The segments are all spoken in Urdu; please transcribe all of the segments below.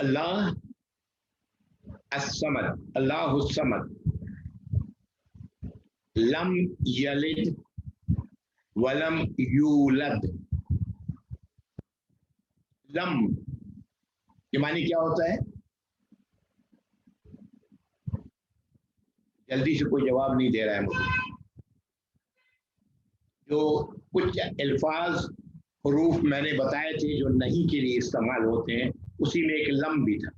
اللہ الصمد، اللہ الصمد، لم یلد ولم یولد. لم یہ معنی کیا ہوتا ہے؟ جلدی سے کوئی جواب نہیں دے رہا ہے مجھے. جو کچھ الفاظ حروف میں نے بتائے تھے جو نہیں کے لیے استعمال ہوتے ہیں، اسی میں ایک لم بھی تھا.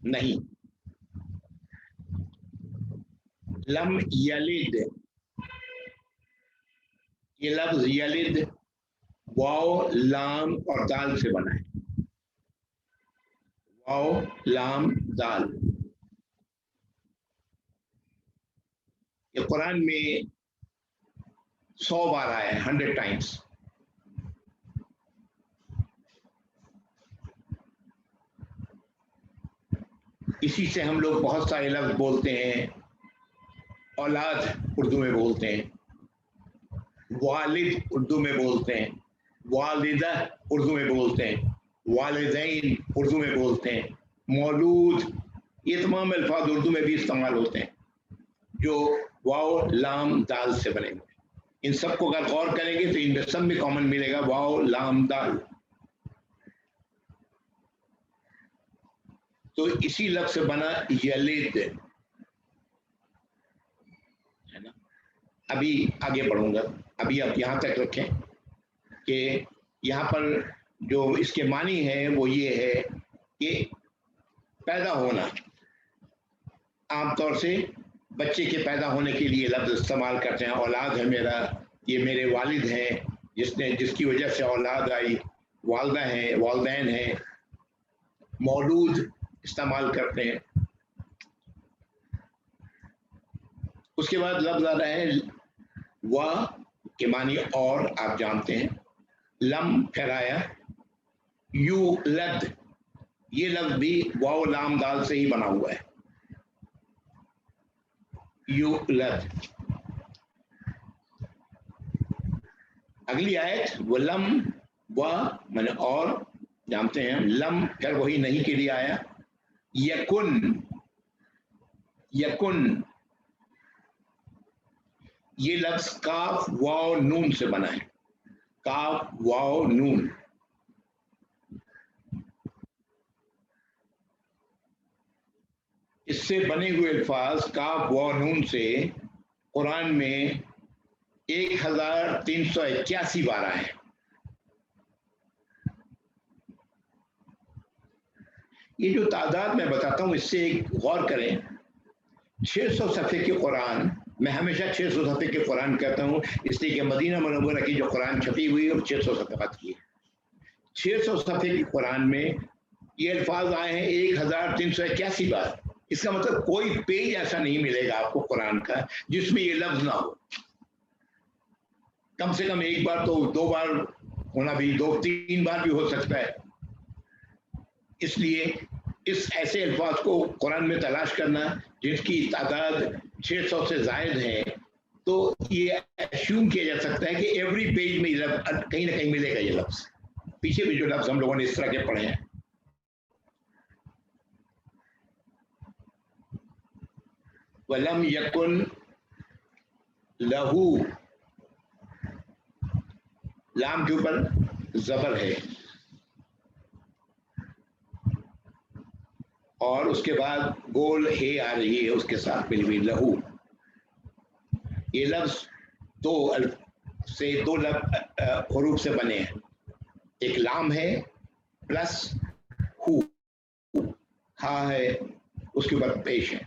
نہیں، لم یلد، یہ لفظ یلد واو لام اور دال سے بنا ہے. واو لام دال. یہ قرآن میں 100 بار آیا ہے، 100 ٹائمس. اسی سے ہم لوگ بہت سارے لفظ بولتے ہیں. اولاد اردو میں بولتے ہیں، والد اردو میں بولتے ہیں، والدہ اردو میں بولتے ہیں، والدین اردو میں بولتے ہیں، مولود، یہ تمام الفاظ اردو میں بھی استعمال ہوتے ہیں جو واو لام دال سے بنے ہوئے. ان سب کو اگر غور کریں گے تو ان میں سب میں کامن ملے گا واو لام دال. تو اسی لفظ سے بنا یلد ہے نا. ابھی آگے بڑھوں گا، ابھی آپ یہاں تک رکھیں کہ یہاں پر جو اس کے معنی ہے وہ یہ ہے کہ پیدا ہونا. عام طور سے بچے کے پیدا ہونے کے لیے لفظ استعمال کرتے ہیں. اولاد ہے میرا، یہ میرے والد ہیں جس کی وجہ سے اولاد آئی. والدہ ہیں، والدین ہیں. مولود استعمال کرتے ہیں. اس کے بعد لفظ آ رہا ہے و کے معنی اور، آپ جانتے ہیں. لم پھر آیا یولد، یہ لفظ بھی واو لام دال سے ہی بنا ہوا ہے. یولد. اگلی آیت ولم و میں اور جانتے ہیں. لم پھر وہی نہیں کے لیے آیا. یکن، یکن یہ لفظ کاف واو نون سے بنا ہے. کاف واو نون. اس سے بنے ہوئے الفاظ کاف واو نون سے قرآن میں 1381 بار آئے ہیں. یہ جو تعداد میں بتاتا ہوں اس سے ایک غور کریں. 600 صفحے کے قرآن، میں ہمیشہ 600 صفحے کے قرآن کہتا ہوں اس لیے کہ مدینہ منورہ کی جو قرآن چھپی ہوئی ہے وہ 600 صفحات کی ہے. 600 صفحے کے قرآن میں یہ الفاظ آئے ہیں 1381 بار. اس کا مطلب کوئی پیج ایسا نہیں ملے گا آپ کو قرآن کا جس میں یہ لفظ نہ ہو. کم سے کم ایک بار تو، 2 بار ہونا بھی، 2-3 بار بھی ہو سکتا ہے. اس لیے اس ایسے الفاظ کو قرآن میں تلاش کرنا جس کی تعداد 600 سے زائد ہے، تو یہ ایشیوم کیا جا سکتا ہے کہ ایوری پیج میں کہیں نہ کہیں ملے گا یہ لفظ. پیچھے بھی جو لفظ ہم لوگوں نے اس طرح کے پڑھے ہیں. وَلَمْ يَكُنْ لَهُ، لام کے اوپر زبر ہے اور اس کے بعد گول ہے آ رہی ہے اس کے ساتھ مل ہوئی لہو. یہ لفظ دو حروف سے بنے ہیں. ایک لام ہے پلس ہو، ہاں ہے اس کے اوپر پیش ہے.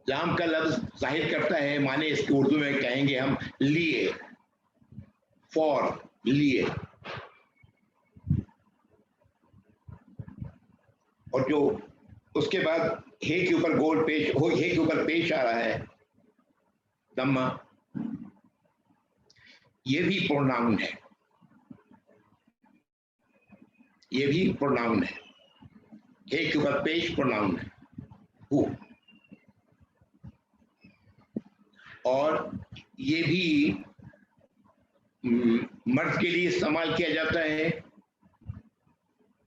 لام کا لفظ ظاہر کرتا ہے معنی اس کے اردو میں کہیں گے ہم لیے، فور، لیے. اور جو اس کے بعد ہے کے اوپر گول پیش، ہے کے اوپر پیش آ رہا ہے دمہ، یہ بھی پروناؤن ہے. یہ بھی پروناؤن ہے. ہے کے اوپر پیش پروناؤن ہے ہو. اور یہ بھی مرد کے لیے استعمال کیا جاتا ہے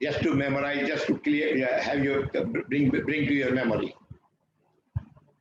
just to memorize, just to clear, have your bring to your memory.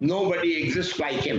nobody exists like him।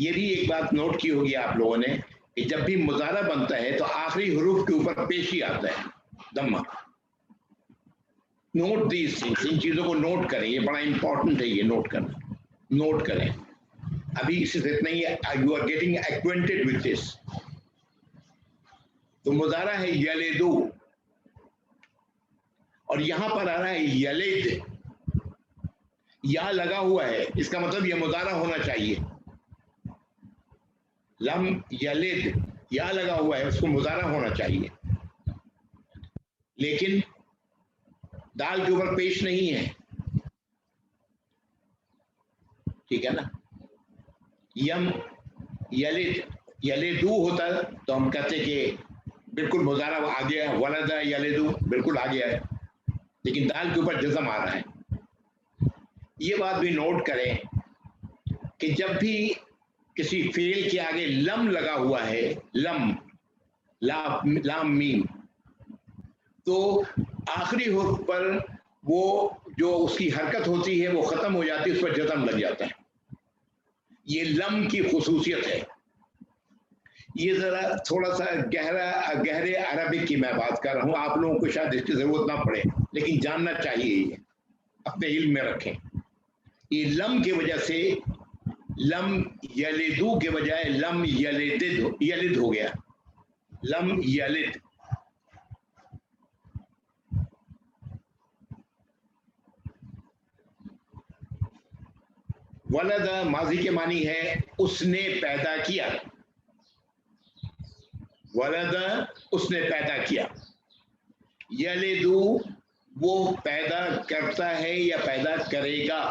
یہ بھی ایک بات نوٹ کی ہوگی آپ لوگوں نے کہ جب بھی مضارع بنتا ہے تو آخری حروف کے اوپر پیشی آتا ہے دمہ. نوٹ دیز تھنگس، ان چیزوں کو نوٹ کریں، یہ بڑا امپورٹنٹ ہے یہ نوٹ کرنا. نوٹ کریں. ابھی اس سے اتنا ہی you are getting acquainted with this. تو مضارع ہے یلدو اور یہاں پر آ رہا ہے یلد. یا لگا ہوا ہے، اس کا مطلب یہ مضارع ہونا چاہیے. لم یلد یا لگا ہوا ہے، اس کو مضارع ہونا چاہیے، لیکن دال کے اوپر پیش نہیں ہے. ٹھیک ہے نا. یم یلد یلدو ہوتا تو ہم کہتے کہ بالکل مضارع آ گیا، ولد یلدو بالکل آ گیا ہے، لیکن دال کے اوپر جزم آ رہا ہے. یہ بات بھی نوٹ کریں کہ جب بھی کسی فعل کے آگے لم لگا ہوا ہے، لم لام میم، تو آخری حرف پر وہ جو اس کی حرکت ہوتی ہے وہ ختم ہو جاتی ہے، اس پر جزم لگ جاتا ہے. یہ لم کی خصوصیت ہے. یہ ذرا تھوڑا سا گہرے عربک کی میں بات کر رہا ہوں، آپ لوگوں کو شاید اس کی ضرورت نہ پڑے لیکن جاننا چاہیے، یہ اپنے علم میں رکھیں. یہ لم کی وجہ سے لم یلدو کے بجائے لم یلد ہو گیا. لم یلد. ولد ماضی کے معنی ہے اس نے پیدا کیا. ولد اس نے پیدا کیا. یلدو وہ پیدا کرتا ہے یا پیدا کرے گا.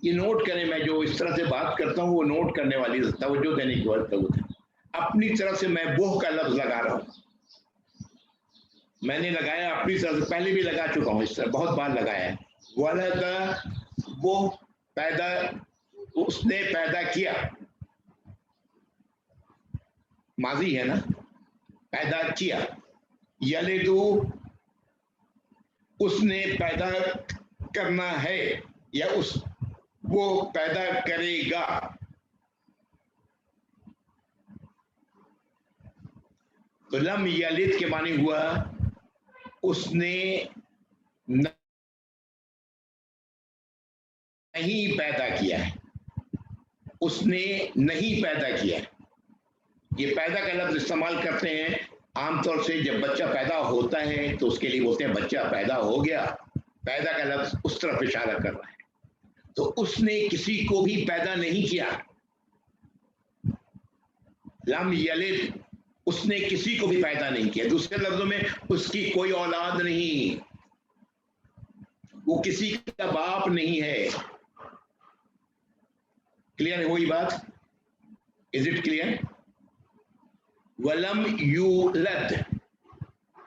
یہ نوٹ کریں، میں جو اس طرح سے بات کرتا ہوں وہ نوٹ کرنے والی توجہ دینے کی ضرورت ہے. اپنی طرف سے میں وہ کا لفظ لگا رہا ہوں، میں نے لگایا اپنی طرف سے، پہلے بھی لگا چکا ہوں، اس طرح بہت بار لگایا ہے. ولد وہ پیدا، اس نے پیدا کیا، ماضی ہے نا، پیدا کیا. یلدو اس نے پیدا کرنا ہے یا وہ پیدا کرے گا. تو لم یلد کے معنی ہوا اس نے نہیں پیدا کیا ہے، اس نے نہیں پیدا کیا ہے. یہ پیدا کا لفظ استعمال کرتے ہیں عام طور سے جب بچہ پیدا ہوتا ہے تو اس کے لیے بولتے ہیں بچہ پیدا ہو گیا. پیدا کا لفظ اس طرف اشارہ کر رہا ہے. تو اس نے کسی کو بھی پیدا نہیں کیا. لم یلد اس نے کسی کو بھی پیدا نہیں کیا. دوسرے لفظوں میں اس کی کوئی اولاد نہیں، وہ کسی کا باپ نہیں ہے. کلیئر ہے وہی بات؟ Is it clear? ولم یولد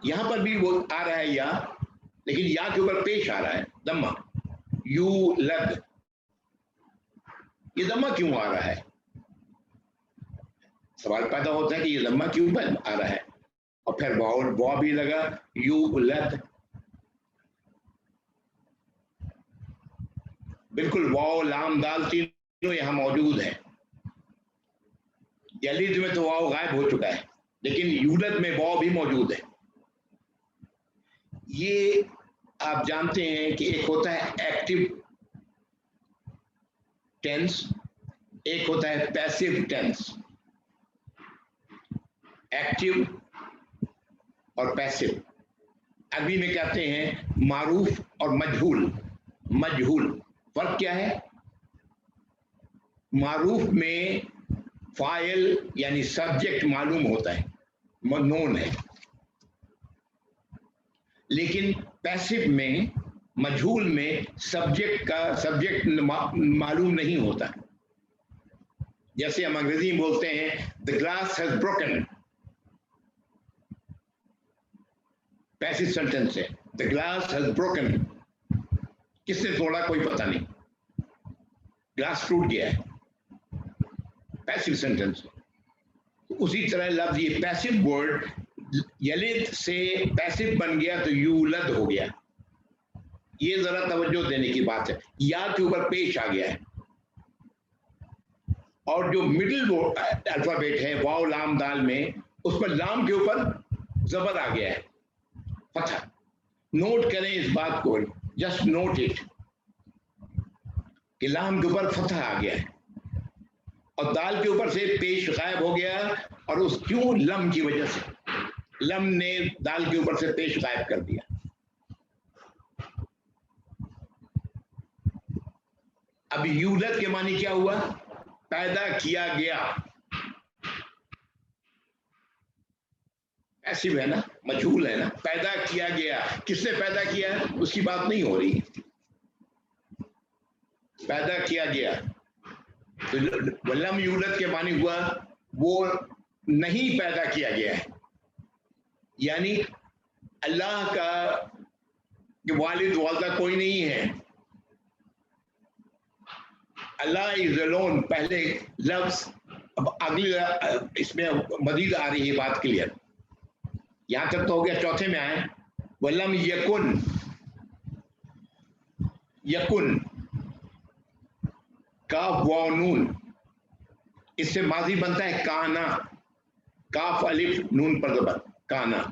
یہاں پر بھی وہ آ رہا ہے یا، لیکن یا کے اوپر پیش آ رہا ہے دمہ. یولد یہ دمہ کیوں آ رہا ہے؟ سوال پیدا ہوتا ہے کہ یہ دمہ کیوں آ رہا ہے. اور پھر واو بھی لگا، یولد. بالکل واو لام دال تینوں یہاں موجود ہیں. یلد میں تو واو غائب ہو چکا ہے، لیکن یولد میں واو بھی موجود ہے. یہ آپ جانتے ہیں کہ ایک ہوتا ہے ایکٹیو ٹینس، ایک ہوتا ہے پیسیو ٹینس. ایکٹیو اور پیسیو عربی میں کہتے ہیں معروف اور مجہول. مجہول فرق کیا ہے؟ معروف میں فاعل یعنی سبجیکٹ معلوم ہوتا ہے، نون ہے، لیکن پیسو میں، مجہول میں سبجیکٹ معلوم نہیں ہوتا. جیسے ہم انگریزی میں بولتے ہیں the glass has broken، passive sentence ہے the glass has broken. کس نے توڑا کوئی پتہ نہیں، گلاس ٹوٹ گیا ہے، پیسو سینٹینس. اسی طرح لفظ یہ پیسو ورڈ یلد سے پیسو بن گیا تو یولد ہو گیا. یہ ذرا توجہ دینے کی بات ہے. یا کے اوپر پیش آ گیا ہے. اور جو مڈل الفابیٹ ہے واو لام دال میں، اس پر لام کے اوپر زبر آ گیا ہے، فتح. نوٹ کریں اس بات کو، جسٹ نوٹ اٹ کہ لام کے اوپر فتح آ گیا ہے اور دال کے اوپر سے پیش غائب ہو گیا. اور اس کیوں؟ لم کی وجہ سے، لم نے دال کے اوپر سے پیش غائب کر دیا. اب یولد کے معنی کیا ہوا؟ پیدا کیا گیا. ایسی ہے نا، مجہول ہے نا. پیدا کیا گیا، کس نے پیدا کیا اس کی بات نہیں ہو رہی. پیدا کیا گیا. تو لم یولد کے معنی ہوا وہ نہیں پیدا کیا گیا ہے. یعنی اللہ کا والد والدہ کوئی نہیں ہے. اللہ از alone پہلے لفظ. اب اگلی اس میں مزید آ رہی ہے بات کلیئر. یہاں تک تو ہو گیا، چوتھے میں آئے وَلَمْ یکن. یکن کاف واو نون، اس سے ماضی بنتا ہے کانا. کاف الف نون پر زبر، کانا.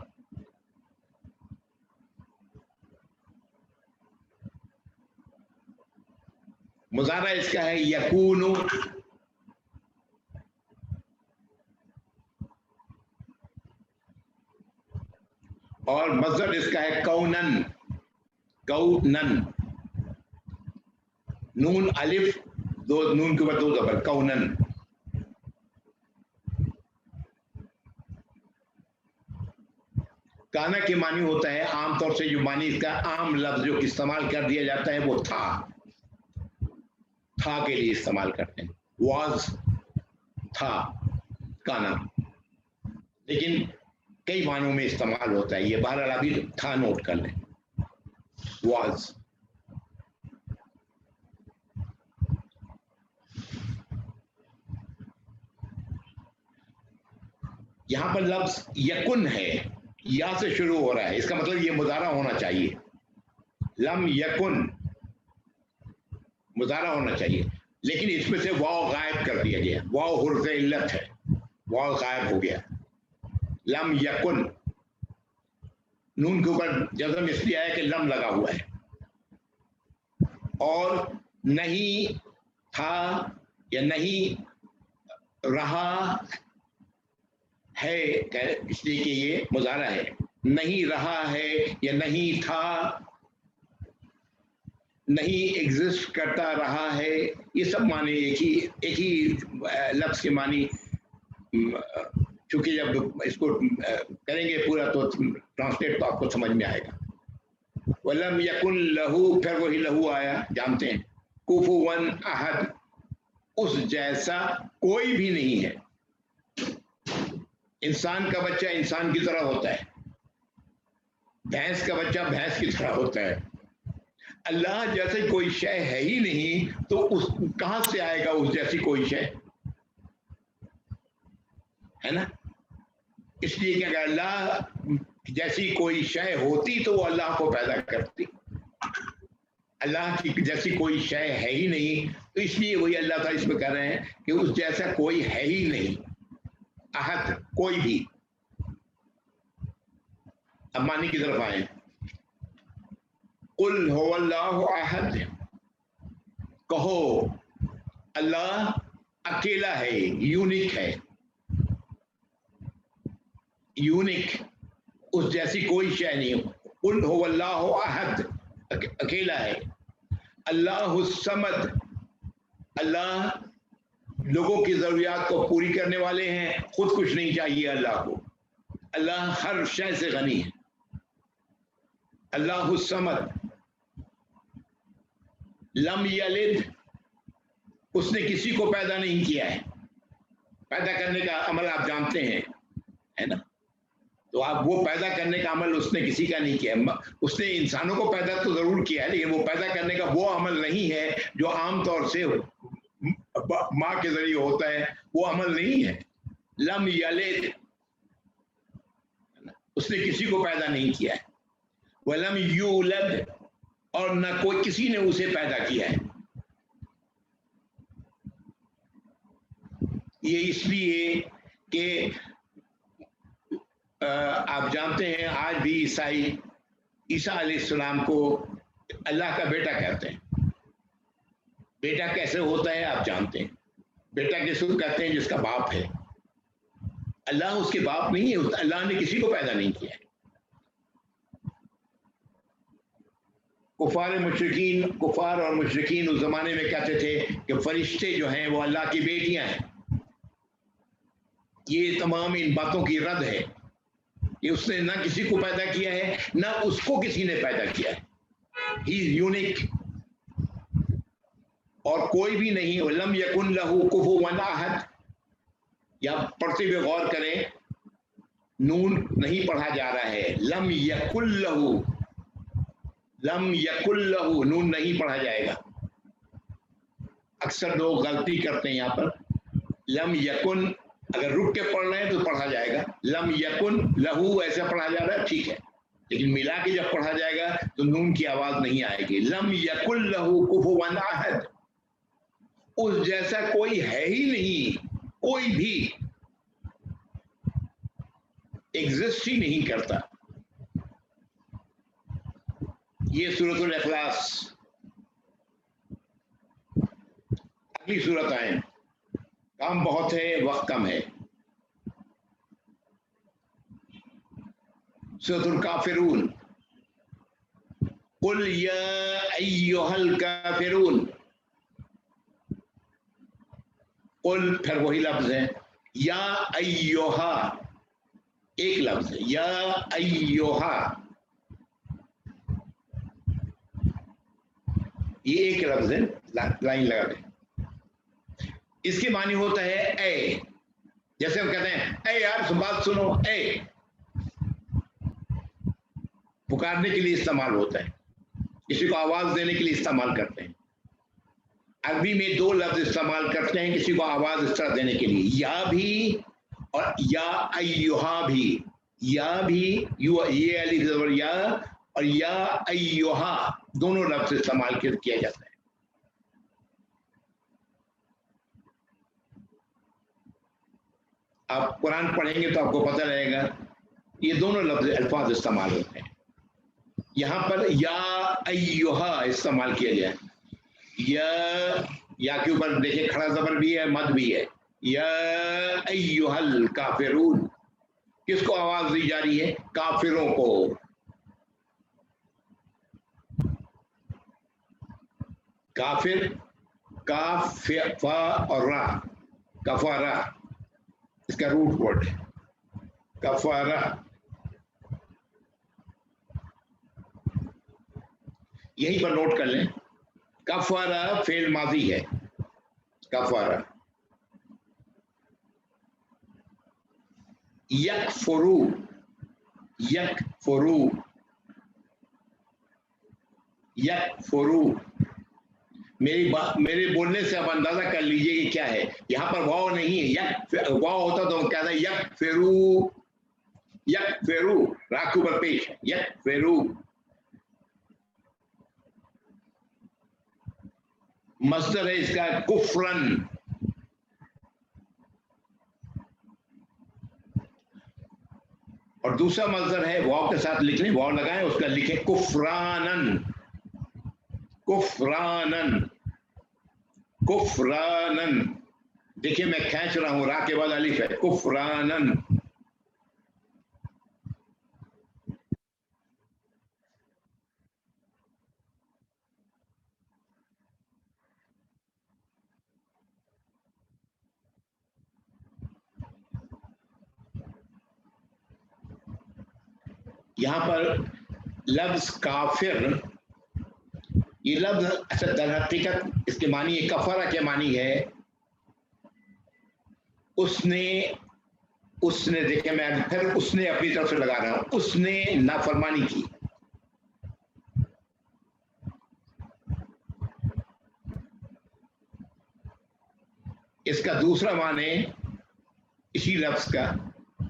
مضارع اس کا ہے یکون. اور مصدر اس کا ہے کونن. کونن، نون الف دو، نون کے اوپر دو زبر، کونن. کانا کے معنی ہوتا ہے عام طور سے، جو معنی اس کا عام لفظ جو استعمال کر دیا جاتا ہے وہ تھا. تھا کے لیے استعمال کرتے ہیں. واز تھا کانا، لیکن کئی معنوں میں استعمال ہوتا ہے یہ. بہرحال ابھی تھا نوٹ کر لیں. واز. یہاں پر لفظ یکن ہے، یا سے شروع ہو رہا ہے، اس کا مطلب یہ مضارع ہونا چاہیے. لم یکن مضارع ہونا چاہیے، لیکن اس میں سے واو غائب کر دیا گیا. واو حرف علت ہے، واو غائب ہو گیا. لم یکن، نون کے اوپر جزم اس لیے آیا کہ لم لگا ہوا ہے. اور نہیں تھا یا نہیں رہا ہے، اس لیے کہ یہ مضارع ہے. نہیں رہا ہے یا نہیں تھا، نہیں ایگزسٹ کرتا رہا ہے، یہ سب معنی ایک ہی لفظ کے معنی. چونکہ جب اس کو کریں گے پورا تو ٹرانسلیٹ تو آپ کو سمجھ میں آئے گا. وَلَمْ يَكُنْ لَهُ، پھر وہی لہو آیا، جانتے ہیں. كُفُوًا أَحَدٌ، اس جیسا کوئی بھی نہیں ہے. انسان کا بچہ انسان کی طرح ہوتا ہے، بھینس کا بچہ بھینس کی طرح ہوتا ہے. اللہ جیسے کوئی شے ہے ہی نہیں، تو اس کہاں سے آئے گا اس جیسی کوئی شے؟ ہے نا. اس لیے کہ اگر اللہ جیسی کوئی شے ہوتی تو وہ اللہ کو پیدا کرتی. اللہ کی جیسی کوئی شے ہے ہی نہیں، تو اس لیے وہی اللہ تعالیٰ اس میں کہہ رہے ہیں کہ اس جیسا کوئی ہے ہی نہیں. احد، کوئی بھی. اب معنی کی طرف آئیں. قل هو اللہ احد، کہو اللہ اکیلا ہے، یونیک ہے. یونیک، اس جیسی کوئی شے نہیں. قل هو اللہ احد، اکیلا ہے. اللہ الصمد، اللہ لوگوں کی ضروریات کو پوری کرنے والے ہیں، خود کچھ نہیں چاہیے اللہ کو. اللہ ہر شے سے غنی ہے. اللہ الصمد. لم یلد، اس نے کسی کو پیدا نہیں کیا ہے. پیدا کرنے کا عمل آپ جانتے ہیں، ہے نا. تو آپ وہ پیدا کرنے کا عمل اس نے کسی کا نہیں کیا. اس نے انسانوں کو پیدا تو ضرور کیا ہے، لیکن وہ پیدا کرنے کا وہ عمل نہیں ہے جو عام طور سے ماں کے ذریعے ہوتا ہے، وہ عمل نہیں ہے. لم یلد، اس نے کسی کو پیدا نہیں کیا ہے. ولم یولد، اور نہ کوئی کسی نے اسے پیدا کیا ہے. یہ اس لیے کہ آپ جانتے ہیں آج بھی عیسائی عیسیٰ علیہ السلام کو اللہ کا بیٹا کہتے ہیں. بیٹا کیسے ہوتا ہے آپ جانتے ہیں. بیٹا کس کو کہتے ہیں؟ جس کا باپ ہے. اللہ اس کے باپ نہیں ہے. اللہ نے کسی کو پیدا نہیں کیا ہے. کفار اور مشرکین اس زمانے میں کہتے تھے کہ فرشتے جو ہیں وہ اللہ کی بیٹیاں ہیں. یہ تمام ان باتوں کی رد ہے کہ اس نے نہ کسی کو پیدا کیا ہے نہ اس کو کسی نے پیدا کیا ہے. ہی از یونیک اور کوئی بھی نہیں. لم یکن لہو کفوا احد. یا پڑھتے ہوئے غور کریں, نون نہیں پڑھا جا رہا ہے. لم یکن لہو, لم یکن لہو, نون نہیں پڑھا جائے گا. اکثر لوگ غلطی کرتے ہیں یہاں پر. لم یکن اگر رک کے پڑھ رہے ہیں تو پڑھا جائے گا. لم یکن لہو ایسا پڑھا جا رہا ہے, ٹھیک ہے, لیکن ملا کے جب پڑھا جائے گا تو نون کی آواز نہیں آئے گی. لم یکن لہو کفوا احد, اس جیسا کوئی ہے ہی نہیں, کوئی بھی ایگزسٹ ہی نہیں کرتا. یہ سورۃ الاخلاص. اگلی سورت آئیں, کام بہت ہے وقت کم ہے. سورۃ الکافرون. قل یا ایھا الکافرون. قل پھر وہی لفظ ہے, یا ایھا ایک لفظ ہے, یا ایھا, یہ ایک لفظ ہے, لائن لگا کے. اس کے معنی ہوتا ہے اے. جیسے ہم کہتے ہیں اے یار بات سنو, اے پکارنے کے لیے استعمال ہوتا ہے, کسی کو آواز دینے کے لیے استعمال کرتے ہیں. عربی میں دو لفظ استعمال کرتے ہیں کسی کو آواز اس طرح دینے کے لیے, یا بھی اور یا ایھا بھی. یا بھی یہ الف زبر یا, اور یا ایھا دونوں لفظ استعمال کیا جاتا ہے. آپ قرآن پڑھیں گے تو آپ کو پتہ رہے گا یہ دونوں لفظ الفاظ استعمال ہوتے ہیں. یہاں پر یا ایھا استعمال کیا گیا. یا کے اوپر دیکھیں کھڑا زبر بھی ہے, مد بھی ہے. یا ایھا الکافرون, کس کو آواز دی جا رہی ہے؟ کافروں کو. کافر, کاف فا اور را, کفارہ اس کا روٹ ورڈ ہے, کفارہ. یہیں پر نوٹ کر لیں, کفارہ فعل ماضی ہے. کفارہ. یکفرو, یکفرو, یکفرو. میرے بولنے سے آپ اندازہ کر لیجئے کہ کیا ہے. یہاں پر واو نہیں ہے. واو ہوتا تو کہتا ہے یکفرو, یکفرو, راکھو پر پیش, یکفرو. مصدر ہے اس کا کفرن. اور دوسرا مصدر ہے واو کے ساتھ لکھ لیں, واو لگائیں, اس کا لکھیں کفرانن. کفرانن, کفرانن. دیکھیں میں کھینچ رہا ہوں, را کے بعد الف ہے. کفرانن. یہاں پر لفظ کافر, یہ لفظ اچھا در حقیقت اس کے معنی ہے, کفرہ کے معنی ہے اس نے دیکھیں میں پھر اس نے اپنی طرف سے لگا رہا ہوں, اس نے نافرمانی کی. اس کا دوسرا معنی اسی لفظ کا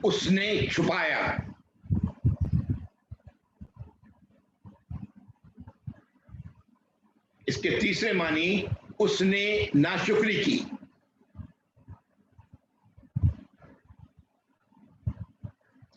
اس نے چھپایا. اس کے تیسرے معنی اس نے ناشکری کی.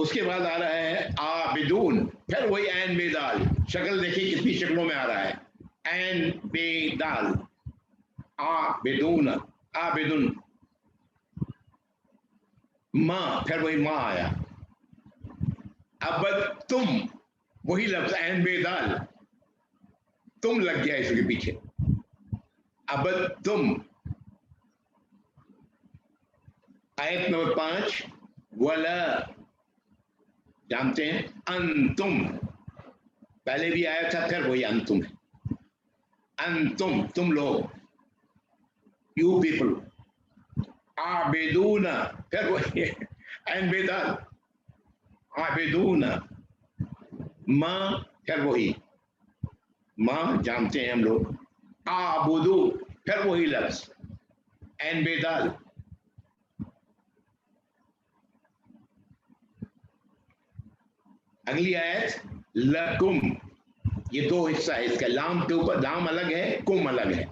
اس کے بعد آ رہا ہے عابدون، پھر وہی عین بے دال. شکل دیکھیے کتنی شکلوں میں آ رہا ہے. عین بے دال، عابدون، عابدن. ماں، پھر وہی ماں آیا. ابد تم، وہی لفظ عین بے دال، تم لگ گیا اس کے پیچھے. ابد تم. آیت نمبر 5 ولا، جانتے ہیں انتم، پہلے بھی آیا تھا پھر وہی انتم ہے. انتم، تم لوگ، یو پیپل. عابدون، پھر وہی عین بے دال، عابدون. ماں، پھر وہی ماں، جانتے ہیں ہم لوگ. آبدو، پھر وہی لفظ عین بے دال. اگلی آیت لکم، یہ دو حصہ ہے اس کا. لام کے اوپر لام الگ ہے، کم الگ ہے.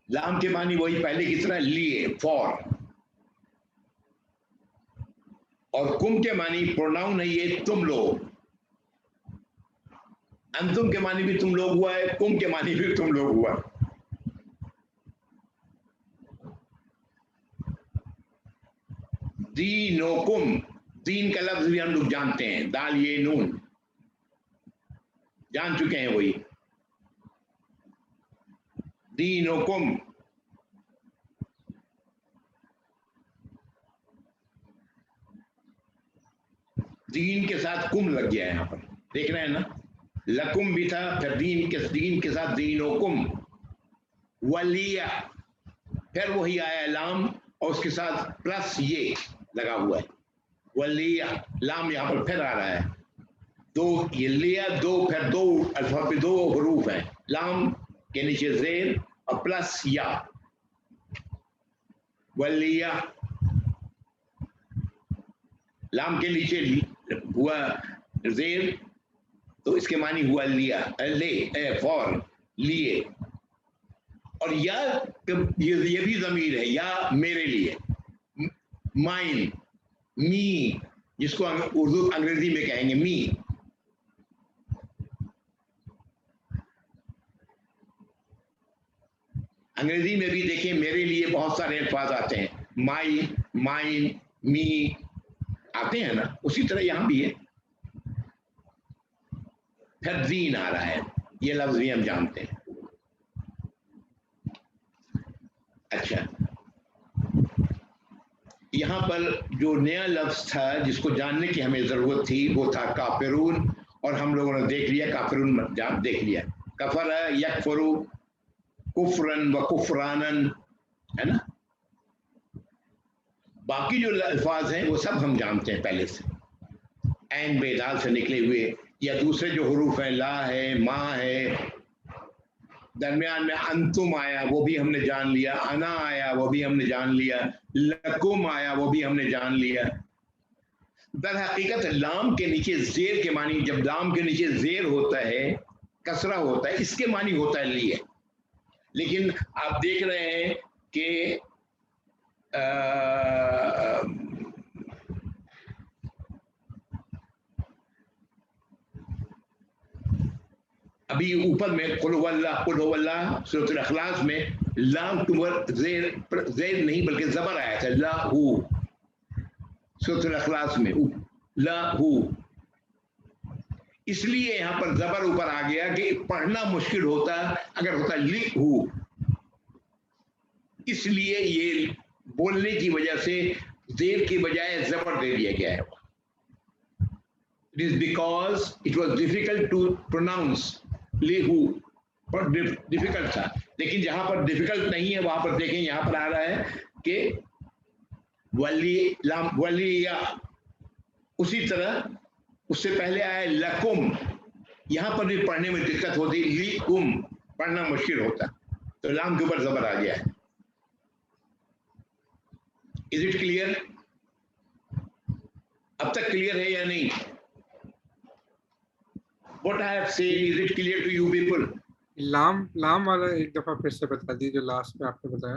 لام کے معنی وہی پہلے کی طرح لیے، فور. اور کم کے معنی پروناؤن ہے یہ تم لوگ. انتم کے معنی بھی تم لوگ ہوا ہے، کم کے معنی بھی تم لوگ ہوا. دینکم، دین کا لفظ بھی ہم لوگ جانتے ہیں، دال یہ نون، جان چکے ہیں وہی. دینکم. دین کے ساتھ کم لگ گیا ہے یہاں پر، دیکھ رہے ہیں نا. لکم بھی تھا، پھر دین کے ساتھ دینکم. ولیہ، پھر وہی آیا لام اور اس کے ساتھ پلس یہ لگا ہوا ہے. ولیہ، لام یہاں پر پھر آ رہا ہے. دو یہ لیا، دو پھر دو الفاظ پہ دو حروف ہیں، لام کے نیچے زیر اور پلس یا. ولیہ، لام کے نیچے ہوا زیر تو اس کے معنی ہوا لیا، لے، فور، لیے. اور یا یہ بھی ضمیر ہے، یا میرے لیے، مائن، می، جس کو اردو انگریزی میں کہیں گے می. انگریزی میں بھی دیکھیں میرے لیے بہت سارے الفاظ آتے ہیں، مائی، مائن، می آتے ہیں نا، اسی طرح یہاں بھی ہے. پھر دین آ رہا ہے، یہ لفظ بھی ہم جانتے ہیں. اچھا، یہاں پر جو نیا لفظ تھا جس کو جاننے کی ہمیں ضرورت تھی وہ تھا کافرون، اور ہم لوگوں نے دیکھ لیا کافرون دیکھ لیا. کفر یکفرو، کفرن و کفرانن، ہے نا. باقی جو الفاظ ہیں وہ سب ہم جانتے ہیں پہلے سے، عین بے دال سے نکلے ہوئے، یا دوسرے جو حروف ہیں، لا ہے، ماں ہے، درمیان میں انتم آیا وہ بھی ہم نے جان لیا، انا آیا وہ بھی ہم نے جان لیا، لکم آیا وہ بھی ہم نے جان لیا. در حقیقت لام کے نیچے زیر کے معنی، جب لام کے نیچے زیر ہوتا ہے، کسرہ ہوتا ہے، اس کے معنی ہوتا ہے لیے. لیکن آپ دیکھ رہے ہیں کہ ابھی اوپر میں قل هو اللہ، قل هو اللہ، سورۃ الاخلاص میں لام کے اوپر زیر نہیں بلکہ زبر آیا تھا، لا ہو. سورۃ الاخلاص میں لا ہو، اس لیے یہاں پر زبر اوپر آ گیا کہ پڑھنا مشکل ہوتا اگر ہوتا لی ہو. اس لیے یہ بولنے کی وجہ سے زیر کی بجائے زبر دے دیا گیا ہے. It is because it was difficult to pronounce لیہو، بہت ڈیفیکلٹ تھا. لیکن جہاں پر ڈیفیکلٹ نہیں ہے وہاں پر دیکھیں یہاں پر آ رہا ہے کہ ولی، لام ولیہ. اسی طرح اس سے پہلے آیا لکم، یہاں پر بھی پڑھنے میں دقت ہوتی، لیکم پڑھنا مشکل ہوتا، تو لام کے اوپر زبر آ گیا ہے. Is it clear? اب تک کلیئر ہے یا نہیں؟ What I have said, is it clear to you people? لام والا ایک دفعہ پھر سے بتا دیجیے جو لاسٹ میں آپ نے بتایا.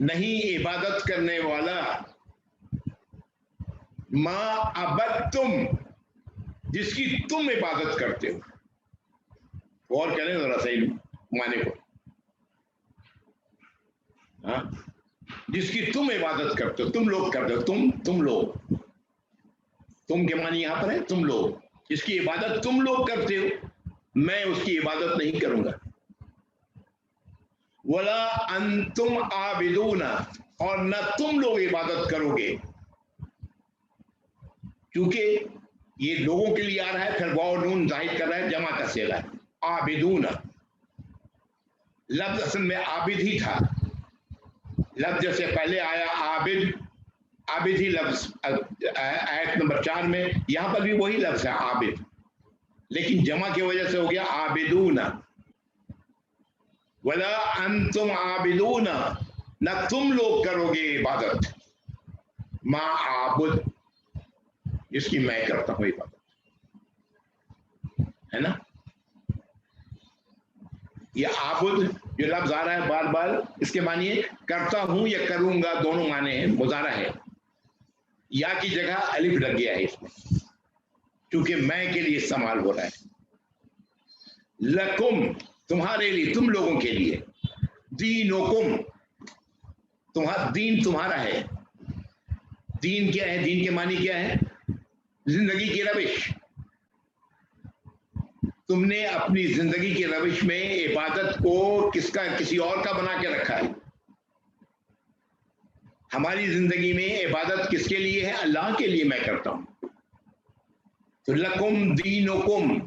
نہیں عبادت کرنے والا ما عبدتم جس کی تم عبادت کرتے ہو. اور کہنے ذرا صحیح معنی کو. ہاں جس کی تم عبادت کرتے ہو, تم لوگ کرتے ہو, تم لوگ, تم کے معنی یہاں پر ہے تم لوگ, جس کی عبادت تم لوگ کرتے ہو میں اس کی عبادت نہیں کروں گا. ولا انتم عابدون اور نہ تم لوگ عبادت کرو گے, کیونکہ یہ لوگوں کے لیے آ رہا ہے, پھر واو نون ظاہر کر رہا ہے جمع کا صیغہ ہے. عابدون لفظ اصل میں عابد ہی تھا, لفظ جیسے پہلے آیا عابد, عابد ہی لفظ آیت نمبر 4 میں, یہاں پر بھی وہی لفظ ہے عابد, لیکن جمع کی وجہ سے ہو گیا عابدون. ولا انتم عابدون نہ تم لوگ کرو گے عبادت ما عابد جس کی میں کرتا ہوں عبادت, ہے نا. یہ عابد جو لفظ آ رہا ہے بار بار, اس کے معنی ہے کرتا ہوں یا کروں گا, دونوں معنی ہیں, مضارع ہے. یا کی جگہ الف لگ گیا ہے اس میں, کیونکہ میں کے لیے استعمال ہو رہا ہے. لکم تمہارے لیے, تم لوگوں کے لیے, دینکم تمہارا دین تمہارا ہے. دین کیا ہے؟ دین کے معنی کیا ہے؟ زندگی کی روش. تم نے اپنی زندگی کی روش میں عبادت کو کسی اور کا بنا کے رکھا ہے. ہماری زندگی میں عبادت کس کے لیے ہے؟ اللہ کے لیے میں کرتا ہوں. تو لکم دینکم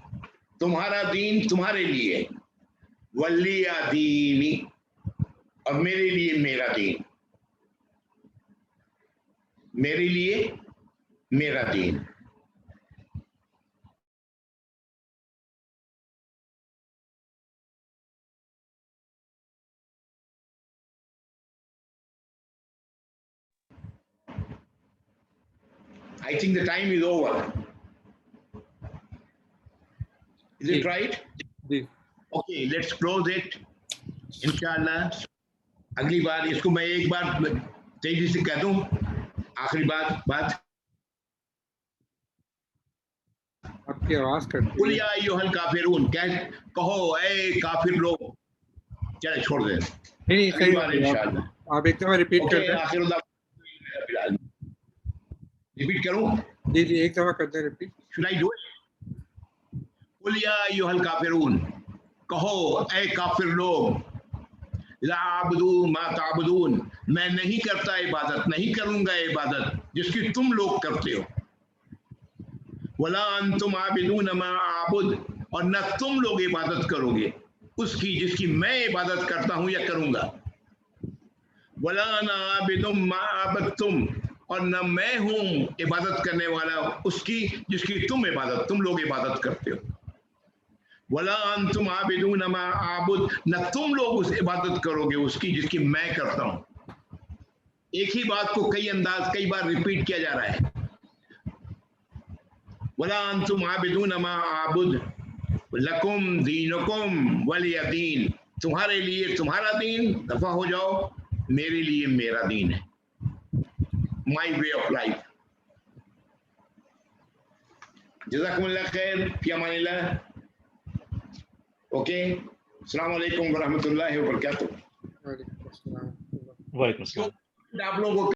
تمہارا دین تمہارے لیے, ولی دینی اور میرے لیے میرا دین, میرے لیے میرا دین. I think the time is over. Is it right? Okay, let's close it. Inshallah. اگلی بار اس کو میں ایک بار تیزی سے کہہ دوں, آخری بات آپ کی آواز کرتی قل یا ایھا الکافرون, کہو اے کافر لوگ. چلے چھوڑ دیں, نہیں, اگلی بار انشاءاللہ. آپ ایک دفعہ ریپیٹ کر دیں. ریپیٹ کروں؟ جی ایک دفعہ کر دیں repeat. Should I do it? قل یا ایھا الکافرون, کہو اے کافر لوگ, لا اعبدو ما تعبدون میں نہیں کرتا عبادت, نہیں کروں گا عبادت جس کی تم لوگ کرتے ہو. ولا انتم عابدون ما اعبد اور نہ تم لوگ عبادت کرو گے اس کی جس کی میں عبادت کرتا ہوں یا کروں گا. ولا انا عابد ما عبدتم اور نہ میں ہوں عبادت کرنے والا اس کی جس کی تم لوگ عبادت کرتے ہو. ولا انتم عابدون ما اعبد نہ تم لوگ اس عبادت کرو گے اس کی جس کی میں کرتا ہوں. ایک ہی بات کو کئی بار ریپیٹ کیا جا رہا ہے. ولا انتم عابدون ما اعبد لکم دینکم ولی دین تمہارے لیے تمہارا دین, دفع ہو جاؤ, میرے لیے میرا دین ہے, مائی وے آف لائف. جزاکم اللہ خیر, فی امان اللہ. اوکے, السلام علیکم ورحمۃ اللہ وبرکاتہ. وعلیکم السلام. وعلیکم السلام. آپ لوگوں کو